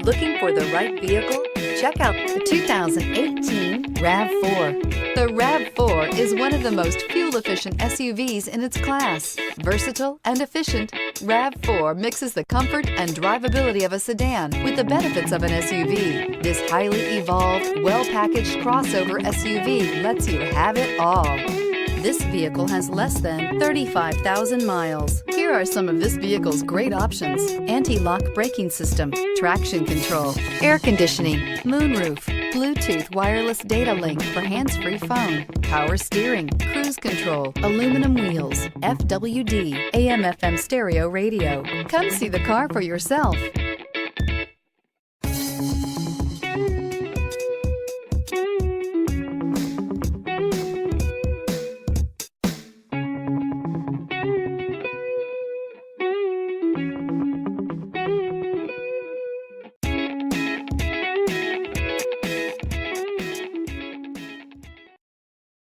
Looking for the right vehicle? Check out the 2018 RAV4. The RAV4 is one of the most fuel-efficient SUVs in its class. Versatile and efficient, RAV4 mixes the comfort and drivability of a sedan with the benefits of an SUV. This highly evolved, well-packaged crossover SUV lets you have it all. This vehicle has less than 35,000 miles. Here are some of this vehicle's great options: anti-lock braking system, traction control, air conditioning, moonroof, Bluetooth wireless data link for hands-free phone, power steering, cruise control, aluminum wheels, FWD, AM/FM stereo radio. Come see the car for yourself.